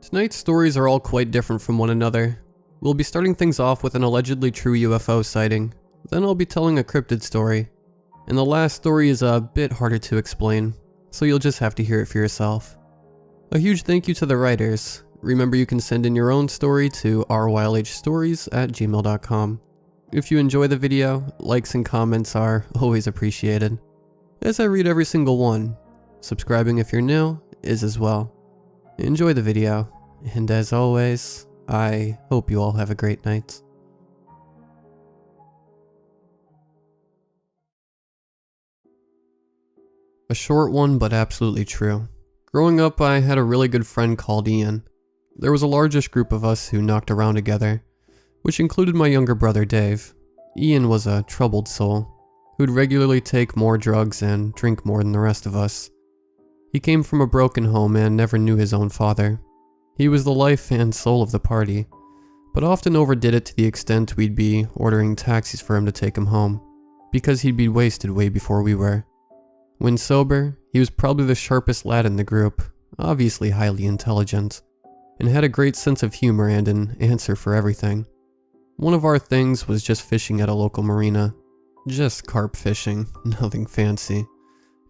Tonight's stories are all quite different from one another. We'll be starting things off with an allegedly true UFO sighting, then I'll be telling a cryptid story, and the last story is a bit harder to explain, so you'll just have to hear it for yourself. A huge thank you to the writers. Remember, you can send in your own story to rylhstories@gmail.com. If you enjoy the video, likes and comments are always appreciated, as I read every single one. Subscribing if you're new is as well. Enjoy the video, and as always, I hope you all have a great night. A short one, but absolutely true. Growing up, I had a really good friend called Ian. There was a largish group of us who knocked around together, which included my younger brother Dave. Ian was a troubled soul, who'd regularly take more drugs and drink more than the rest of us. He came from a broken home and never knew his own father. He was the life and soul of the party, but often overdid it to the extent we'd be ordering taxis for him to take him home, because he'd be wasted way before we were. When sober, he was probably the sharpest lad in the group, obviously highly intelligent, and had a great sense of humor and an answer for everything. One of our things was just fishing at a local marina. Just carp fishing, nothing fancy.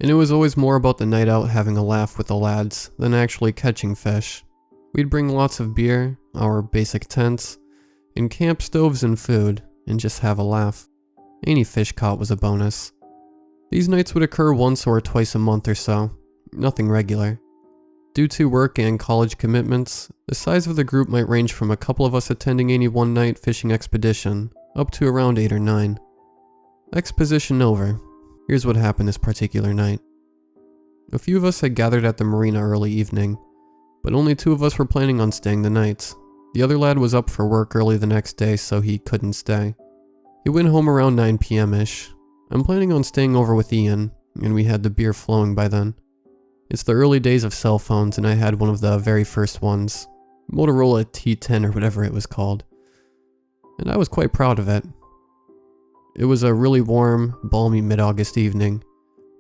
And it was always more about the night out having a laugh with the lads than actually catching fish. We'd bring lots of beer, our basic tents, and camp stoves and food, and just have a laugh. Any fish caught was a bonus. These nights would occur once or twice a month or so, nothing regular. Due to work and college commitments, the size of the group might range from a couple of us attending any one-night fishing expedition, up to around 8 or 9. Exposition over. Here's what happened this particular night. A few of us had gathered at the marina early evening, but only 2 of us were planning on staying the night. The other lad was up for work early the next day, so he couldn't stay. He went home around 9 p.m.-ish. I'm planning on staying over with Ian, and we had the beer flowing by then. It's the early days of cell phones, and I had one of the very first ones, Motorola T10 or whatever it was called, and I was quite proud of it. It was a really warm, balmy mid-August evening.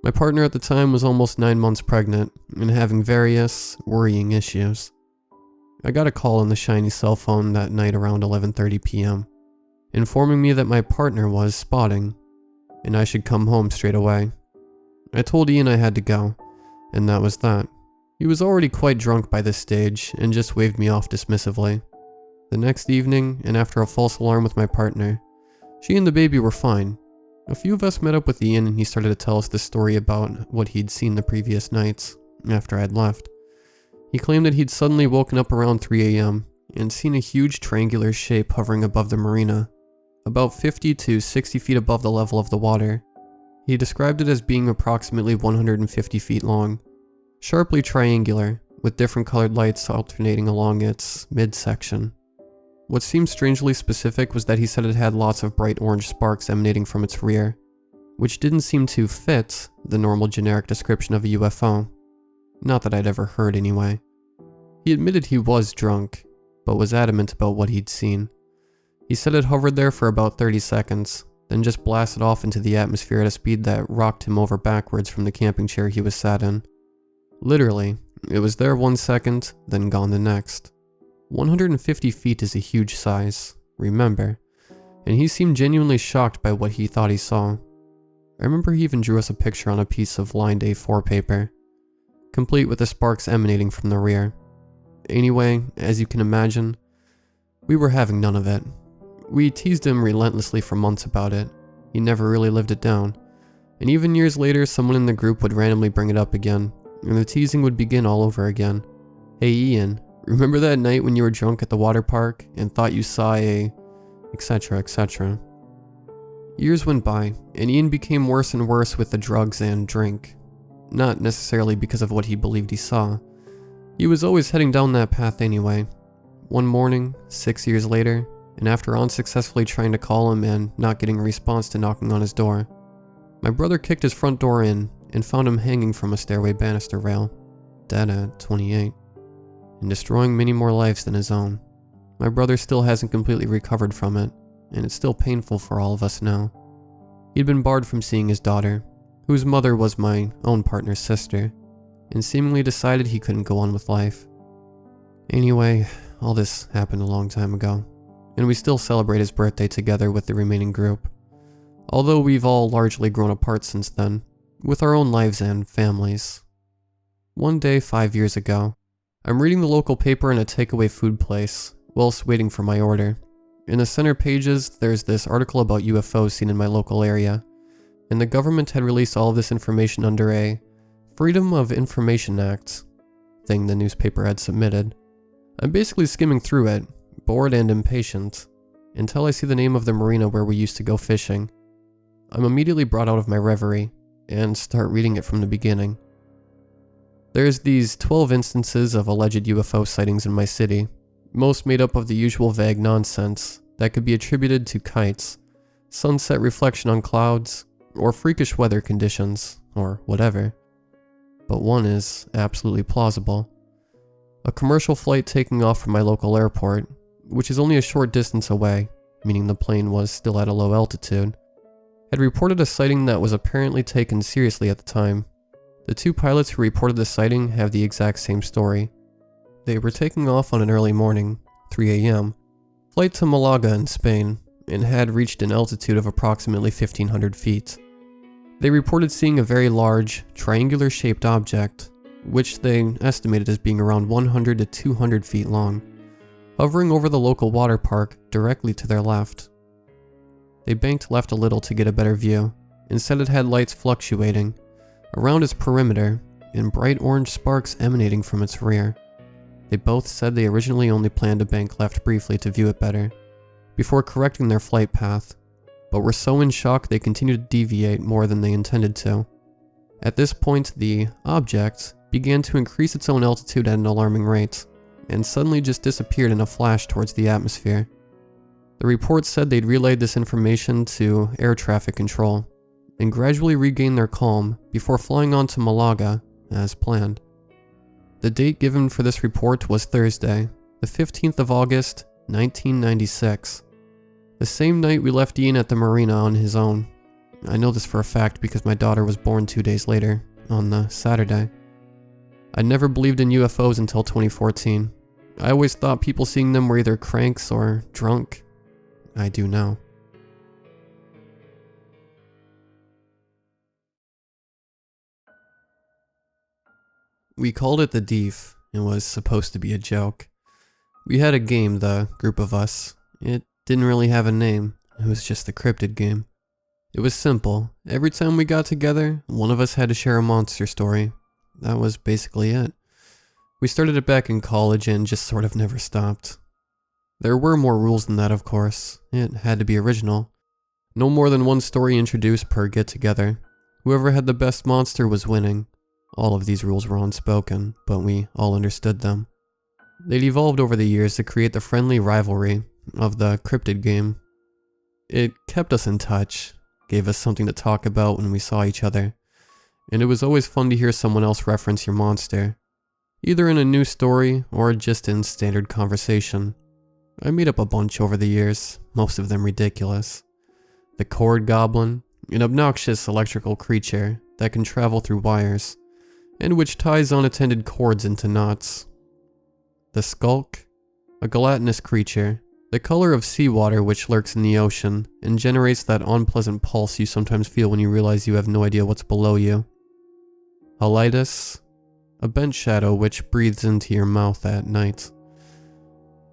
My partner at the time was almost 9 months pregnant and having various worrying issues. I got a call on the shiny cell phone that night around 11:30 p.m., informing me that my partner was spotting, and I should come home straight away. I told Ian I had to go, and that was that. He was already quite drunk by this stage and just waved me off dismissively. The next evening, and after a false alarm with my partner, she and the baby were fine. A few of us met up with Ian and he started to tell us the story about what he'd seen the previous nights, after I'd left. He claimed that he'd suddenly woken up around 3 a.m. and seen a huge triangular shape hovering above the marina, about 50 to 60 feet above the level of the water. He described it as being approximately 150 feet long, sharply triangular, with different colored lights alternating along its midsection. What seemed strangely specific was that he said it had lots of bright orange sparks emanating from its rear, which didn't seem to fit the normal generic description of a UFO. Not that I'd ever heard anyway. He admitted he was drunk, but was adamant about what he'd seen. He said it hovered there for about 30 seconds, then just blasted off into the atmosphere at a speed that rocked him over backwards from the camping chair he was sat in. Literally, it was there 1 second, then gone the next. 150 feet is a huge size, remember, and he seemed genuinely shocked by what he thought he saw. I remember he even drew us a picture on a piece of lined A4 paper, complete with the sparks emanating from the rear. Anyway, as you can imagine, we were having none of it. We teased him relentlessly for months about it. He never really lived it down, and even years later someone in the group would randomly bring it up again, and the teasing would begin all over again. Hey Ian, remember that night when you were drunk at the water park and thought you saw a... etc, etc. Years went by, and Ian became worse and worse with the drugs and drink. Not necessarily because of what he believed he saw. He was always heading down that path anyway. One morning, 6 years later, and after unsuccessfully trying to call him and not getting a response to knocking on his door, my brother kicked his front door in and found him hanging from a stairway banister rail, dead at 28. And destroying many more lives than his own. My brother still hasn't completely recovered from it, and it's still painful for all of us now. He'd been barred from seeing his daughter, whose mother was my own partner's sister, and seemingly decided he couldn't go on with life. Anyway, all this happened a long time ago, and we still celebrate his birthday together with the remaining group. Although we've all largely grown apart since then, with our own lives and families. One day 5 years ago, I'm reading the local paper in a takeaway food place, whilst waiting for my order. In the center pages, there's this article about UFOs seen in my local area, and the government had released all of this information under a Freedom of Information Act thing the newspaper had submitted. I'm basically skimming through it, bored and impatient, until I see the name of the marina where we used to go fishing. I'm immediately brought out of my reverie, and start reading it from the beginning. There's these 12 instances of alleged UFO sightings in my city, most made up of the usual vague nonsense that could be attributed to kites, sunset reflection on clouds, or freakish weather conditions, or whatever. But one is absolutely plausible. A commercial flight taking off from my local airport, which is only a short distance away, meaning the plane was still at a low altitude, had reported a sighting that was apparently taken seriously at the time. The two pilots who reported the sighting have the exact same story. They were taking off on an early morning, 3 a.m., flight to Malaga in Spain, and had reached an altitude of approximately 1,500 feet. They reported seeing a very large, triangular-shaped object, which they estimated as being around 100 to 200 feet long, hovering over the local water park directly to their left. They banked left a little to get a better view, and said it had lights fluctuating around its perimeter and bright orange sparks emanating from its rear. They both said they originally only planned to bank left briefly to view it better, before correcting their flight path, but were so in shock they continued to deviate more than they intended to. At this point, the object began to increase its own altitude at an alarming rate, and suddenly just disappeared in a flash towards the atmosphere. The report said they'd relayed this information to air traffic control, and gradually regained their calm before flying on to Malaga, as planned. The date given for this report was Thursday, the 15th of August, 1996. The same night we left Ian at the marina on his own. I know this for a fact because my daughter was born 2 days later, on the Saturday. I never believed in UFOs until 2014. I always thought people seeing them were either cranks or drunk. I do now. We called it the Deef. It was supposed to be a joke. We had a game, the group of us. It didn't really have a name. It was just the cryptid game. It was simple. Every time we got together, one of us had to share a monster story. That was basically it. We started it back in college and just sort of never stopped. There were more rules than that, of course. It had to be original. No more than one story introduced per get-together. Whoever had the best monster was winning. All of these rules were unspoken, but we all understood them. They'd evolved over the years to create the friendly rivalry of the cryptid game. It kept us in touch, gave us something to talk about when we saw each other, and it was always fun to hear someone else reference your monster, either in a new story or just in standard conversation. I made up a bunch over the years, most of them ridiculous. The cord goblin, an obnoxious electrical creature that can travel through wires, and which ties unattended cords into knots. The skulk, a gelatinous creature, the color of seawater which lurks in the ocean and generates that unpleasant pulse you sometimes feel when you realize you have no idea what's below you. Halitis, a bent shadow which breathes into your mouth at night.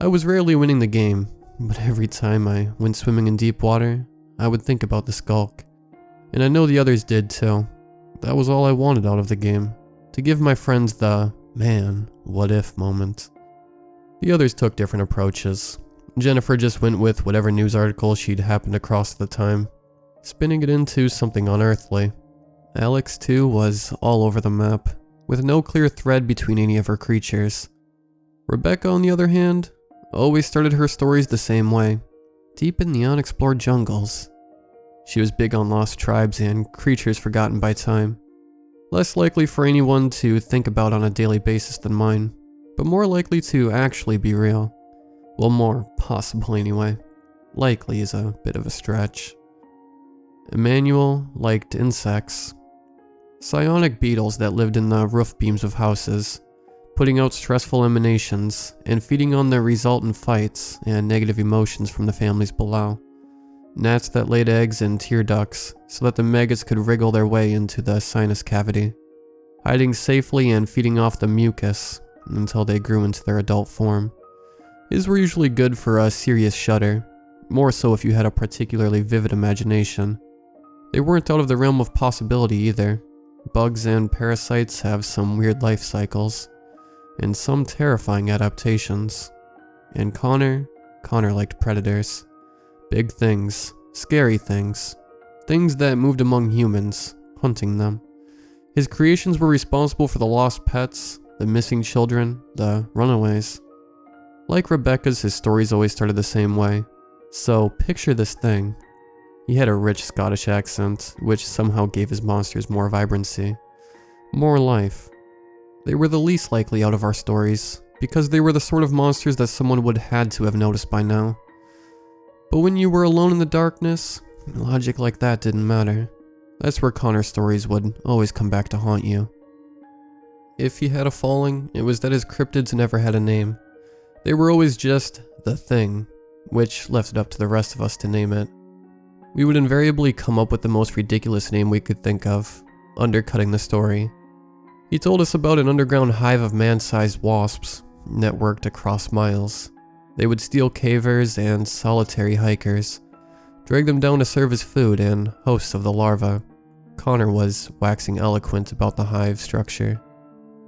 I was rarely winning the game, but every time I went swimming in deep water, I would think about the skulk. And I know the others did too. That was all I wanted out of the game, to give my friends the, man, what if moment. The others took different approaches. Jennifer just went with whatever news article she'd happened across at the time, spinning it into something unearthly. Alex, too, was all over the map, with no clear thread between any of her creatures. Rebecca, on the other hand, always started her stories the same way, deep in the unexplored jungles. She was big on lost tribes and creatures forgotten by time. Less likely for anyone to think about on a daily basis than mine, but more likely to actually be real. Well, more possible anyway. Likely is a bit of a stretch. Emmanuel liked insects. Psionic beetles that lived in the roof beams of houses, putting out stressful emanations and feeding on the resultant fights and negative emotions from the families below. Gnats that laid eggs in tear ducts so that the maggots could wriggle their way into the sinus cavity, hiding safely and feeding off the mucus until they grew into their adult form. These were usually good for a serious shudder, more so if you had a particularly vivid imagination. They weren't out of the realm of possibility either. Bugs and parasites have some weird life cycles, and some terrifying adaptations. And Connor liked predators. Big things, scary things, things that moved among humans, hunting them. His creations were responsible for the lost pets, the missing children, the runaways. Like Rebecca's, his stories always started the same way. So picture this thing. He had a rich Scottish accent, which somehow gave his monsters more vibrancy, more life. They were the least likely out of our stories, because they were the sort of monsters that someone would had to have noticed by now. But when you were alone in the darkness, logic like that didn't matter. That's where Connor's stories would always come back to haunt you. If he had a falling, it was that his cryptids never had a name. They were always just the thing, which left it up to the rest of us to name it. We would invariably come up with the most ridiculous name we could think of, undercutting the story. He told us about an underground hive of man-sized wasps, networked across miles. They would steal cavers and solitary hikers, drag them down to serve as food and hosts of the larvae. Connor was waxing eloquent about the hive structure,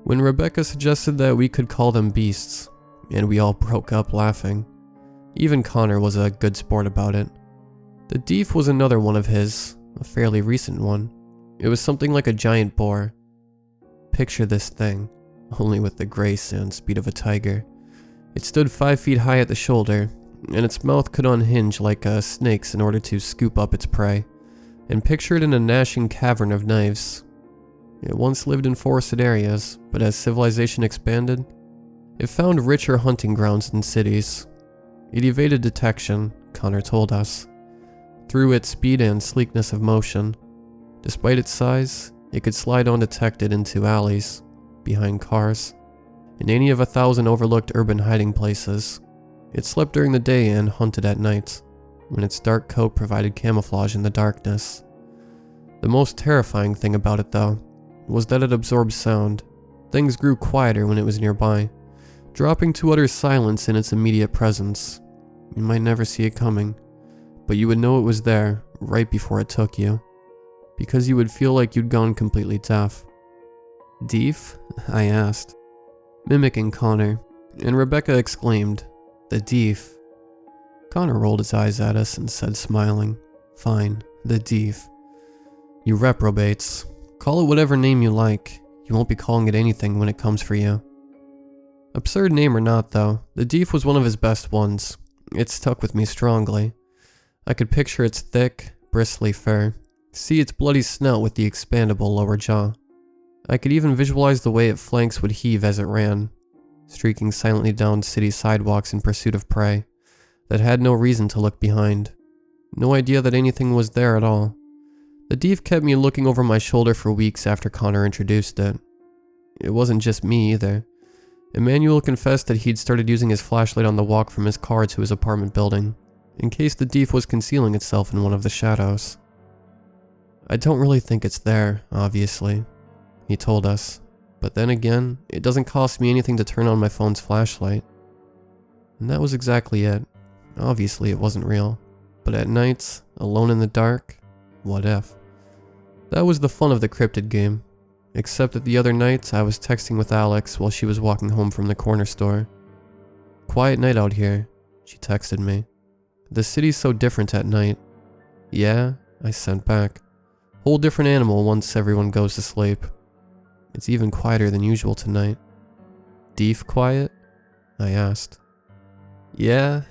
when Rebecca suggested that we could call them beasts, and we all broke up laughing. Even Connor was a good sport about it. The Deef was another one of his, a fairly recent one. It was something like a giant boar. Picture this thing, only with the grace and speed of a tiger. It stood 5 feet high at the shoulder, and its mouth could unhinge like a snake's in order to scoop up its prey, and picture it in a gnashing cavern of knives. It once lived in forested areas, but as civilization expanded, it found richer hunting grounds than cities. It evaded detection, Connor told us, through its speed and sleekness of motion. Despite its size, it could slide undetected into alleys, behind cars, in any of 1,000 overlooked urban hiding places. It slept during the day and hunted at night, when its dark coat provided camouflage in the darkness. The most terrifying thing about it, though, was that it absorbed sound. Things grew quieter when it was nearby, dropping to utter silence in its immediate presence. You might never see it coming, but you would know it was there right before it took you, because you would feel like you'd gone completely deaf. Deef? I asked, mimicking Connor, and Rebecca exclaimed, "The Deef." Connor rolled his eyes at us and said, smiling, "Fine, the Deef. You reprobates. Call it whatever name you like. You won't be calling it anything when it comes for you." Absurd name or not, though, the Deef was one of his best ones. It stuck with me strongly. I could picture its thick, bristly fur, see its bloody snout with the expandable lower jaw. I could even visualize the way its flanks would heave as it ran, streaking silently down city sidewalks in pursuit of prey that had no reason to look behind, no idea that anything was there at all. The Deef kept me looking over my shoulder for weeks after Connor introduced it. It wasn't just me either. Emmanuel confessed that he'd started using his flashlight on the walk from his car to his apartment building, in case the Deef was concealing itself in one of the shadows. "I don't really think it's there, obviously," he told us, "but then again, it doesn't cost me anything to turn on my phone's flashlight." And that was exactly it. Obviously it wasn't real, but at nights, alone in the dark, what if? That was the fun of the cryptid game, except that the other night I was texting with Alex while she was walking home from the corner store. "Quiet night out here," she texted me. "The city's so different at night." "Yeah," I sent back. "Whole different animal once everyone goes to sleep. It's even quieter than usual tonight." "Deef quiet?" I asked. "Yeah,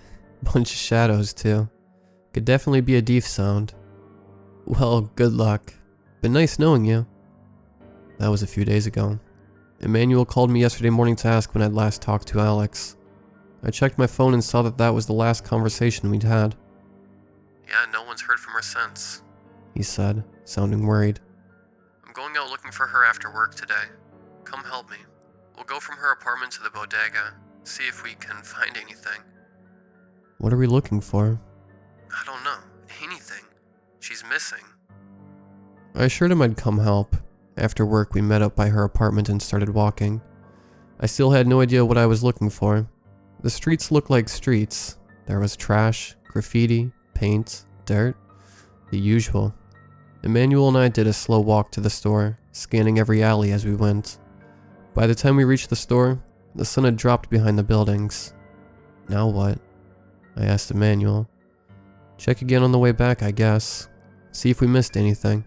bunch of shadows too. Could definitely be a Deef sound." "Well, good luck. Been nice knowing you." That was a few days ago. Emmanuel called me yesterday morning to ask when I'd last talked to Alex. I checked my phone and saw that that was the last conversation we'd had. "Yeah, no one's heard from her since," he said, sounding worried. "I'm going out looking for her after work today. Come help me." We'll go from her apartment to the bodega, see if we can find anything. What are we looking for? I don't know. Anything. She's missing. I assured him I'd come help. After work, we met up by her apartment and started walking. I still had no idea what I was looking for. The streets looked like streets. There was trash, graffiti, paint, dirt, the usual. Emmanuel and I did a slow walk to the store, scanning every alley as we went. By the time we reached the store, the sun had dropped behind the buildings. Now what? I asked Emmanuel. Check again on the way back, I guess. See if we missed anything.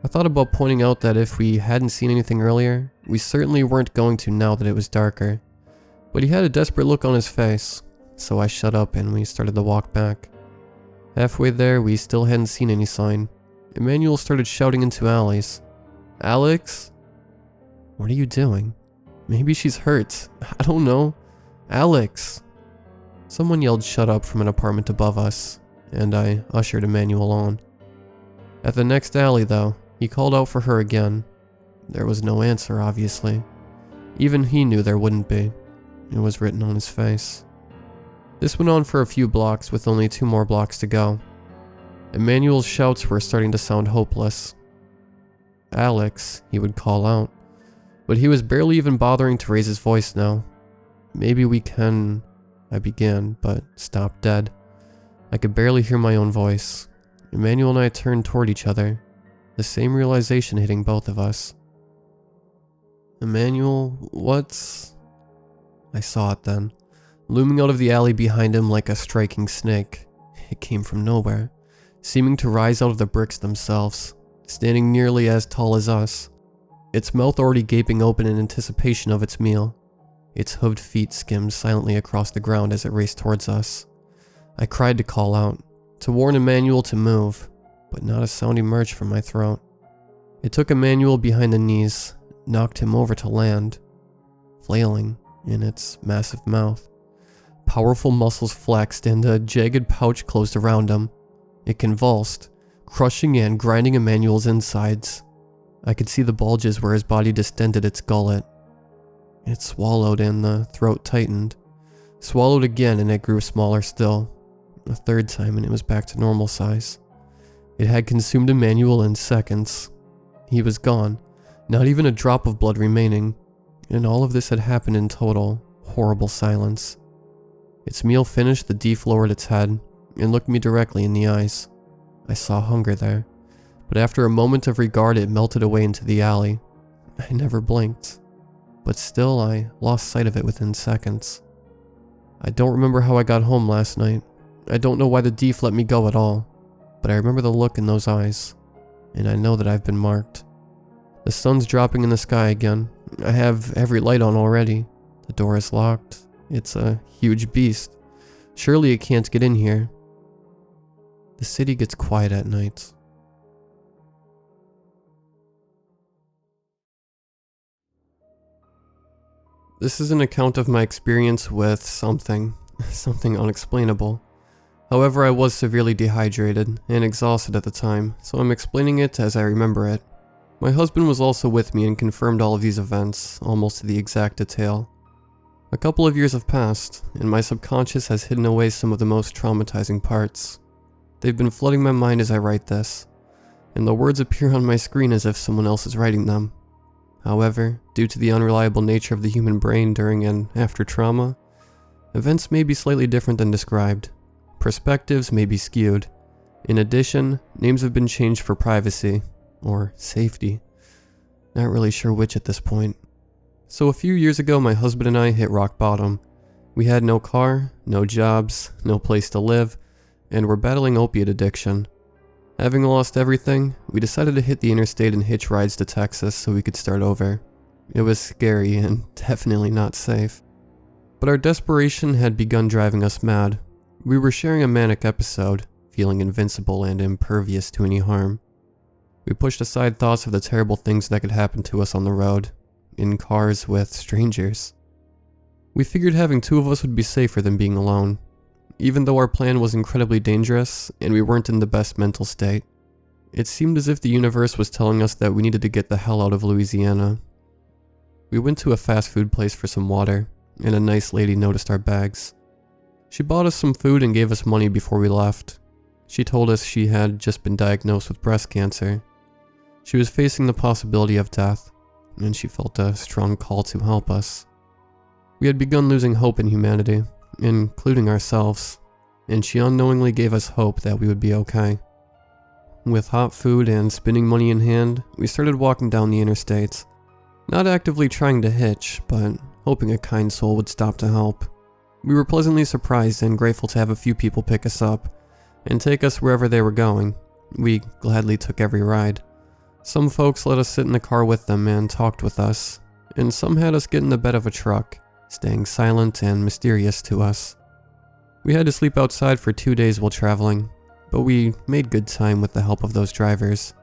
I thought about pointing out that if we hadn't seen anything earlier, we certainly weren't going to now that it was darker. But he had a desperate look on his face, so I shut up and we started the walk back. Halfway there, we still hadn't seen any sign. Emmanuel started shouting into alleys. Alex? What are you doing? Maybe she's hurt. I don't know. Alex! Someone yelled shut up from an apartment above us, and I ushered Emmanuel on. At the next alley, though, he called out for her again. There was no answer, obviously. Even he knew there wouldn't be. It was written on his face. This went on for a few blocks with only 2 more blocks to go. Emmanuel's shouts were starting to sound hopeless. Alex, he would call out. But he was barely even bothering to raise his voice now. Maybe we can... I began, but stopped dead. I could barely hear my own voice. Emmanuel and I turned toward each other, the same realization hitting both of us. Emmanuel, what's... I saw it then, looming out of the alley behind him like a striking snake. It came from nowhere, seeming to rise out of the bricks themselves, standing nearly as tall as us, its mouth already gaping open in anticipation of its meal. Its hooved feet skimmed silently across the ground as it raced towards us. I cried to call out, to warn Emmanuel to move, but not a sound emerged from my throat. It took Emmanuel behind the knees, knocked him over to land, flailing in its massive mouth. Powerful muscles flexed and a jagged pouch closed around him. It convulsed, crushing and grinding Emmanuel's insides. I could see the bulges where his body distended its gullet. It swallowed and the throat tightened. Swallowed again and it grew smaller still. A third time and it was back to normal size. It had consumed Emmanuel in seconds. He was gone, not even a drop of blood remaining, and all of this had happened in total, horrible silence. Its meal finished, the thief lowered its head and looked me directly in the eyes. I saw hunger there, but after a moment of regard it melted away into the alley. I never blinked, but still I lost sight of it within seconds. I don't remember how I got home last night. I don't know why the thief let me go at all, but I remember the look in those eyes, and I know that I've been marked. The sun's dropping in the sky again. I have every light on already. The door is locked. It's a huge beast. Surely it can't get in here. The city gets quiet at night. This is an account of my experience with something unexplainable. However, I was severely dehydrated and exhausted at the time, so I'm explaining it as I remember it. My husband was also with me and confirmed all of these events, almost to the exact detail. A couple of years have passed, and my subconscious has hidden away some of the most traumatizing parts. They've been flooding my mind as I write this, and the words appear on my screen as if someone else is writing them. However, due to the unreliable nature of the human brain during and after trauma, events may be slightly different than described. Perspectives may be skewed. In addition, names have been changed for privacy, or safety. Not really sure which at this point. So a few years ago, my husband and I hit rock bottom. We had no car, no jobs, no place to live, and were battling opiate addiction. Having lost everything, we decided to hit the interstate and hitch rides to Texas so we could start over. It was scary and definitely not safe. But our desperation had begun driving us mad. We were sharing a manic episode, feeling invincible and impervious to any harm. We pushed aside thoughts of the terrible things that could happen to us on the road, in cars with strangers. We figured having 2 of us would be safer than being alone, even though our plan was incredibly dangerous and we weren't in the best mental state. It seemed as if the universe was telling us that we needed to get the hell out of Louisiana. We went to a fast food place for some water, and a nice lady noticed our bags. She bought us some food and gave us money before we left. She told us she had just been diagnosed with breast cancer. She was facing the possibility of death, and she felt a strong call to help us. We had begun losing hope in humanity, including ourselves, and she unknowingly gave us hope that we would be okay. With hot food and spending money in hand, we started walking down the interstate, not actively trying to hitch, but hoping a kind soul would stop to help. We were pleasantly surprised and grateful to have a few people pick us up and take us wherever they were going. We gladly took every ride. Some folks let us sit in the car with them and talked with us, and some had us get in the bed of a truck, staying silent and mysterious to us. We had to sleep outside for 2 days while traveling, but we made good time with the help of those drivers.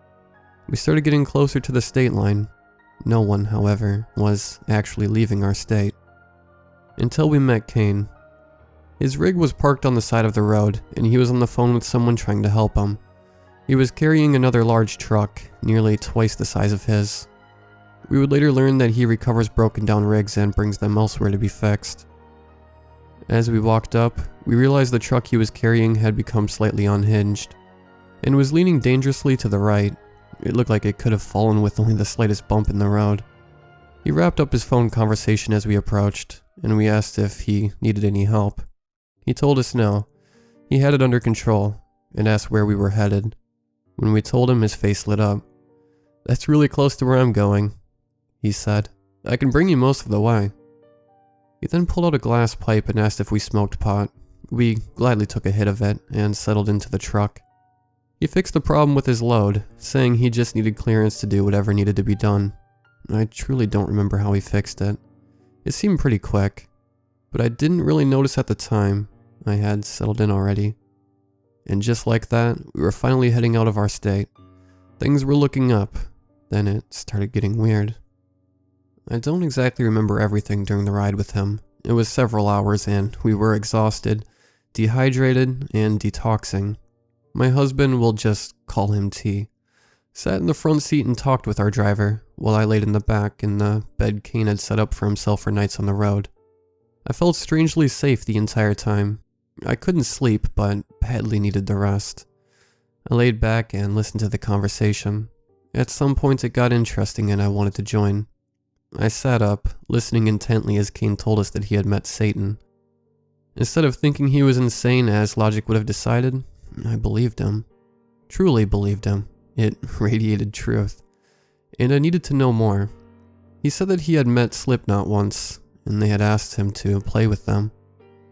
We started getting closer to the state line. No one, however, was actually leaving our state. Until we met Kane. His rig was parked on the side of the road, and he was on the phone with someone trying to help him. He was carrying another large truck, nearly twice the size of his. We would later learn that he recovers broken down rigs and brings them elsewhere to be fixed. As we walked up, we realized the truck he was carrying had become slightly unhinged, and was leaning dangerously to the right. It looked like it could have fallen with only the slightest bump in the road. He wrapped up his phone conversation as we approached, and we asked if he needed any help. He told us no. He had it under control, and asked where we were headed. When we told him, his face lit up. "That's really close to where I'm going," he said. "I can bring you most of the way." He then pulled out a glass pipe and asked if we smoked pot. We gladly took a hit of it and settled into the truck. He fixed the problem with his load, saying he just needed clearance to do whatever needed to be done. I truly don't remember how he fixed it. It seemed pretty quick, but I didn't really notice at the time. I had settled in already. And just like that, we were finally heading out of our state. Things were looking up, then it started getting weird. I don't exactly remember everything during the ride with him. It was several hours and we were exhausted, dehydrated, and detoxing. My husband, we'll just call him T, sat in the front seat and talked with our driver, while I laid in the back in the bed Kane had set up for himself for nights on the road. I felt strangely safe the entire time. I couldn't sleep, but badly needed the rest. I laid back and listened to the conversation. At some point it got interesting and I wanted to join. I sat up, listening intently as Kane told us that he had met Satan. Instead of thinking he was insane as logic would have decided, I believed him. Truly believed him. It radiated truth. And I needed to know more. He said that he had met Slipknot once, and they had asked him to play with them.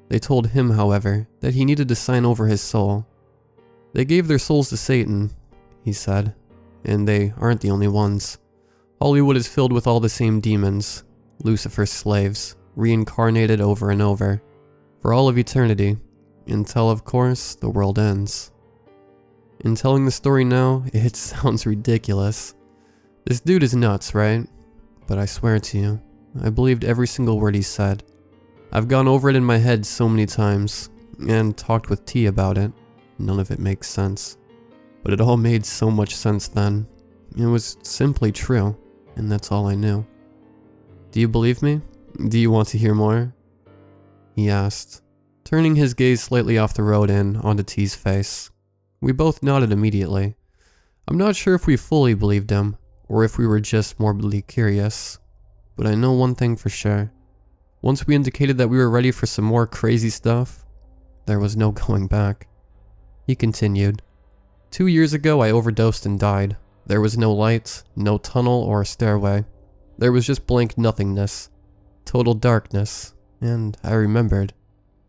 They told him, however, that he needed to sign over his soul. They gave their souls to Satan, he said, and they aren't the only ones. Hollywood is filled with all the same demons, Lucifer's slaves, reincarnated over and over, for all of eternity, until, of course, the world ends. In telling the story now, it sounds ridiculous. This dude is nuts, right? But I swear to you, I believed every single word he said. I've gone over it in my head so many times, and talked with T about it. None of it makes sense. But it all made so much sense then. It was simply true, and that's all I knew. "Do you believe me? Do you want to hear more?" he asked, turning his gaze slightly off the road and onto T's face. We both nodded immediately. I'm not sure if we fully believed him, or if we were just morbidly curious, but I know one thing for sure. Once we indicated that we were ready for some more crazy stuff, there was no going back. He continued, 2 years ago I overdosed and died. There was no light, no tunnel or stairway. There was just blank nothingness, total darkness, and I remembered.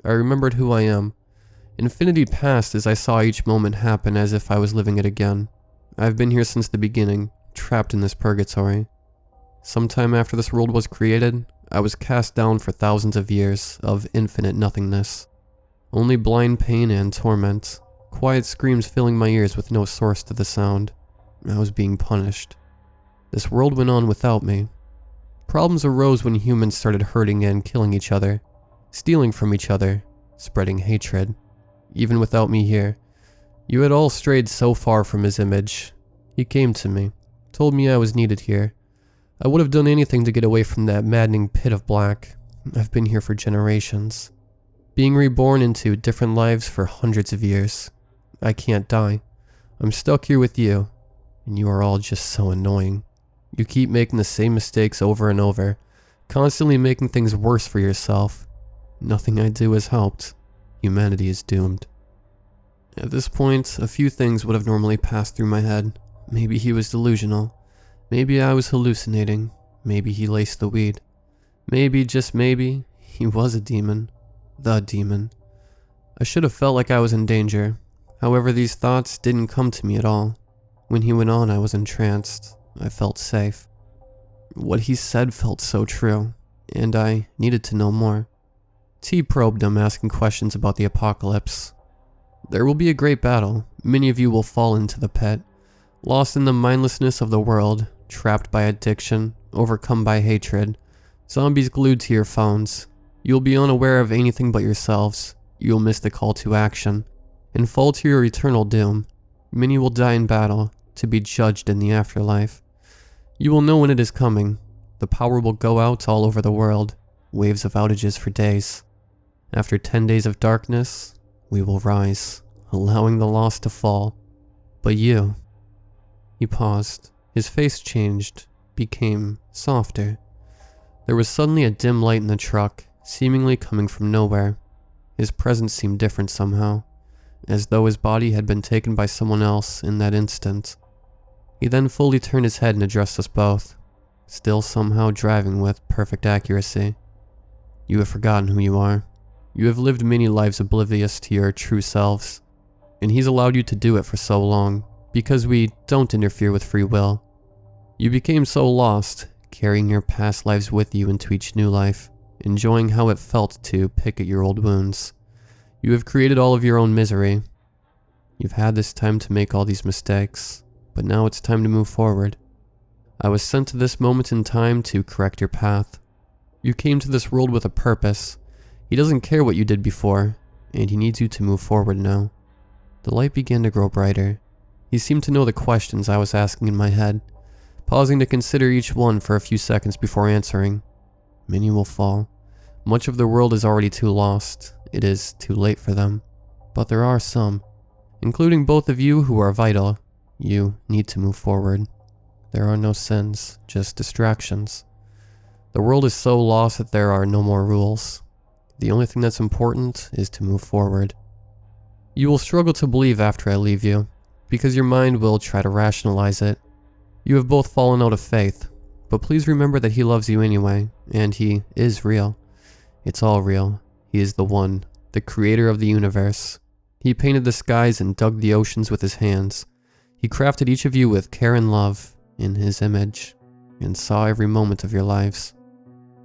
I remembered who I am. Infinity passed as I saw each moment happen as if I was living it again. I've been here since the beginning, trapped in this purgatory. Sometime after this world was created, I was cast down for thousands of years of infinite nothingness. Only blind pain and torment, quiet screams filling my ears with no source to the sound. I was being punished. This world went on without me. Problems arose when humans started hurting and killing each other, stealing from each other, spreading hatred. Even without me here, you had all strayed so far from his image. He came to me, told me I was needed here. I would have done anything to get away from that maddening pit of black. I've been here for generations, being reborn into different lives for hundreds of years. I can't die. I'm stuck here with you, and you are all just so annoying. You keep making the same mistakes over and over, constantly making things worse for yourself. Nothing I do has helped. Humanity is doomed. At this point, a few things would have normally passed through my head. Maybe he was delusional. Maybe I was hallucinating. Maybe he laced the weed. Maybe, just maybe, he was a demon. The demon. I should have felt like I was in danger. However, these thoughts didn't come to me at all. When he went on, I was entranced. I felt safe. What he said felt so true, and I needed to know more. T probed him, asking questions about the apocalypse. There will be a great battle. Many of you will fall into the pit, lost in the mindlessness of the world, trapped by addiction, overcome by hatred, zombies glued to your phones. You'll be unaware of anything but yourselves. You'll miss the call to action, and fall to your eternal doom. Many will die in battle, to be judged in the afterlife. You will know when it is coming. The power will go out all over the world, waves of outages for days. After 10 days of darkness, we will rise, allowing the lost to fall. But you... He paused. His face changed, became softer. There was suddenly a dim light in the truck, seemingly coming from nowhere. His presence seemed different somehow, as though his body had been taken by someone else in that instant. He then fully turned his head and addressed us both, still somehow driving with perfect accuracy. You have forgotten who you are. You have lived many lives oblivious to your true selves, and he's allowed you to do it for so long, because we don't interfere with free will. You became so lost, carrying your past lives with you into each new life, enjoying how it felt to pick at your old wounds. You have created all of your own misery. You've had this time to make all these mistakes, but now it's time to move forward. I was sent to this moment in time to correct your path. You came to this world with a purpose. He doesn't care what you did before, and he needs you to move forward now. The light began to grow brighter. He seemed to know the questions I was asking in my head, pausing to consider each one for a few seconds before answering. Many will fall. Much of the world is already too lost. It is too late for them. But there are some, including both of you, who are vital. You need to move forward. There are no sins, just distractions. The world is so lost that there are no more rules. The only thing that's important is to move forward. You will struggle to believe after I leave you, because your mind will try to rationalize it. You have both fallen out of faith, but please remember that he loves you anyway, and he is real. It's all real. He is the one, the creator of the universe. He painted the skies and dug the oceans with his hands. He crafted each of you with care and love in his image, and saw every moment of your lives.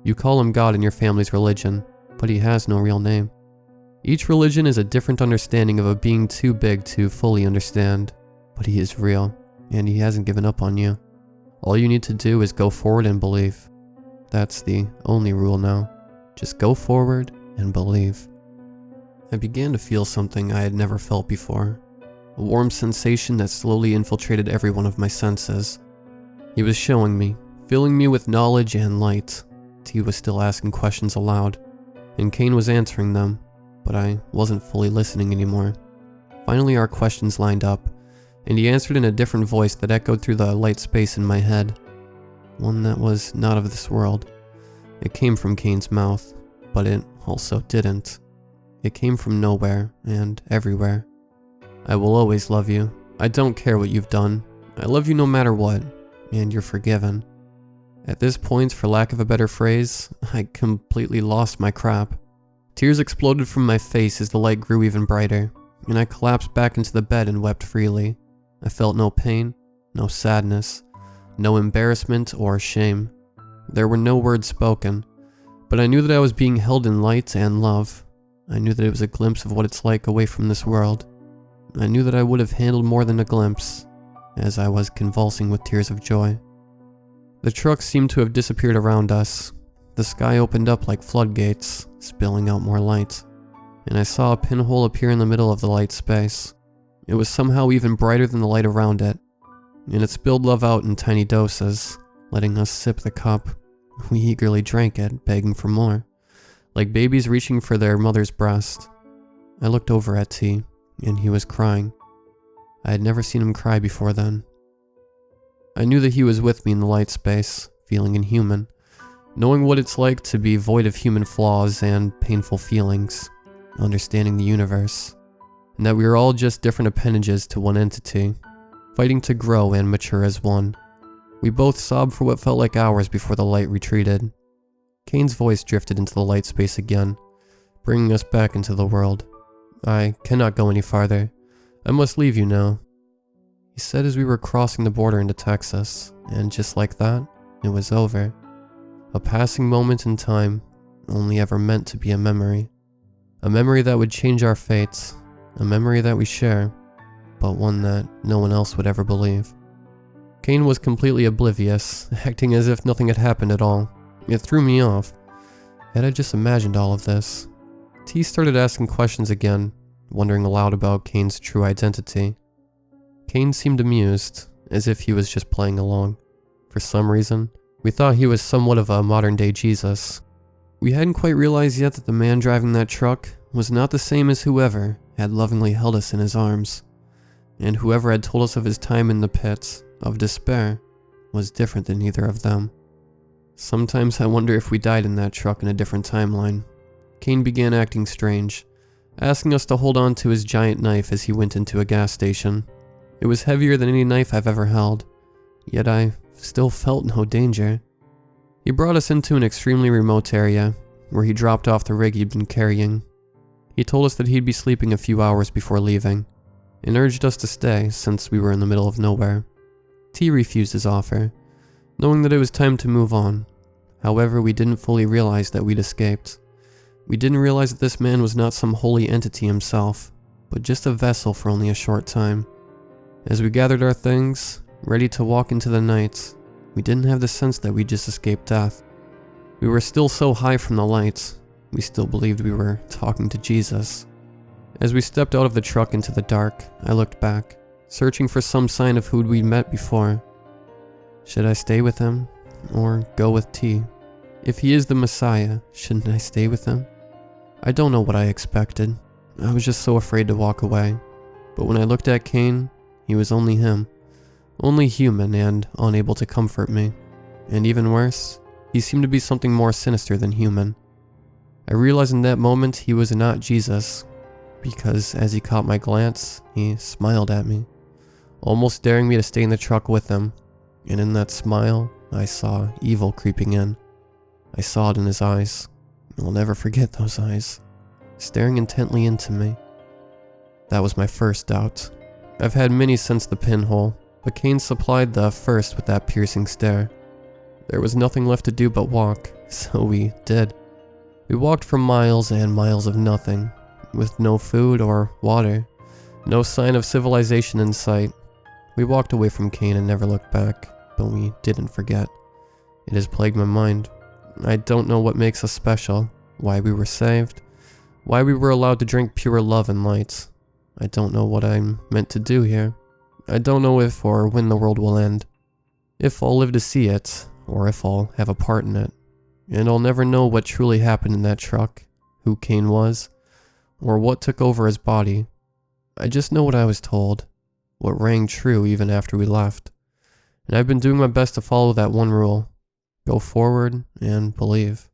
You call him God in your family's religion, but he has no real name. Each religion is a different understanding of a being too big to fully understand, but he is real, and he hasn't given up on you. All you need to do is go forward and believe. That's the only rule now. Just go forward and believe. I began to feel something I had never felt before. A warm sensation that slowly infiltrated every one of my senses. He was showing me, filling me with knowledge and light. T was still asking questions aloud, and Kane was answering them, but I wasn't fully listening anymore. Finally our questions lined up, and he answered in a different voice that echoed through the light space in my head. One that was not of this world. It came from Kane's mouth, but it also didn't. It came from nowhere and everywhere. I will always love you. I don't care what you've done. I love you no matter what, and you're forgiven. At this point, for lack of a better phrase, I completely lost my crap. Tears exploded from my face as the light grew even brighter, and I collapsed back into the bed and wept freely. I felt no pain, no sadness, no embarrassment or shame. There were no words spoken, but I knew that I was being held in light and love. I knew that it was a glimpse of what it's like away from this world. I knew that I would have handled more than a glimpse, as I was convulsing with tears of joy. The truck seemed to have disappeared around us. The sky opened up like floodgates, spilling out more light, and I saw a pinhole appear in the middle of the light space. It was somehow even brighter than the light around it, and it spilled love out in tiny doses, letting us sip the cup. We eagerly drank it, begging for more, like babies reaching for their mother's breast. I looked over at T, and he was crying. I had never seen him cry before then. I knew that he was with me in the light space, feeling inhuman, knowing what it's like to be void of human flaws and painful feelings, understanding the universe, and that we are all just different appendages to one entity, fighting to grow and mature as one. We both sobbed for what felt like hours before the light retreated. Kane's voice drifted into the light space again, bringing us back into the world. I cannot go any farther. I must leave you now, he said as we were crossing the border into Texas, and just like that, it was over. A passing moment in time, only ever meant to be a memory. A memory that would change our fates, a memory that we share, but one that no one else would ever believe. Kane was completely oblivious, acting as if nothing had happened at all. It threw me off. Had I just imagined all of this? T started asking questions again, wondering aloud about Kane's true identity. Kane seemed amused, as if he was just playing along. For some reason, we thought he was somewhat of a modern-day Jesus. We hadn't quite realized yet that the man driving that truck was not the same as whoever had lovingly held us in his arms, and whoever had told us of his time in the pits of despair was different than either of them. Sometimes I wonder if we died in that truck in a different timeline. Kane began acting strange, asking us to hold on to his giant knife as he went into a gas station. It was heavier than any knife I've ever held, yet I still felt no danger. He brought us into an extremely remote area, where he dropped off the rig he'd been carrying. He told us that he'd be sleeping a few hours before leaving, and urged us to stay since we were in the middle of nowhere. T refused his offer, knowing that it was time to move on. However, we didn't fully realize that we'd escaped. We didn't realize that this man was not some holy entity himself, but just a vessel for only a short time. As we gathered our things, ready to walk into the night, we didn't have the sense that we'd just escaped death. We were still so high from the lights, we still believed we were talking to Jesus. As we stepped out of the truck into the dark, I looked back, searching for some sign of who we'd met before. Should I stay with him, or go with T? If he is the Messiah, shouldn't I stay with him? I don't know what I expected. I was just so afraid to walk away. But when I looked at Kane, he was only him. Only human and unable to comfort me. And even worse, he seemed to be something more sinister than human. I realized in that moment he was not Jesus, because as he caught my glance, he smiled at me, almost daring me to stay in the truck with him. And in that smile, I saw evil creeping in. I saw it in his eyes. I'll never forget those eyes, staring intently into me. That was my first doubt. I've had many since the pinhole, but Kane supplied the first with that piercing stare. There was nothing left to do but walk, so we did. We walked for miles and miles of nothing, with no food or water, no sign of civilization in sight. We walked away from Kane and never looked back, but we didn't forget. It has plagued my mind. I don't know what makes us special, why we were saved, why we were allowed to drink pure love and light. I don't know what I'm meant to do here. I don't know if or when the world will end, if I'll live to see it, or if I'll have a part in it. And I'll never know what truly happened in that truck, who Kane was, or what took over his body. I just know what I was told, what rang true even after we left. And I've been doing my best to follow that one rule: go forward and believe.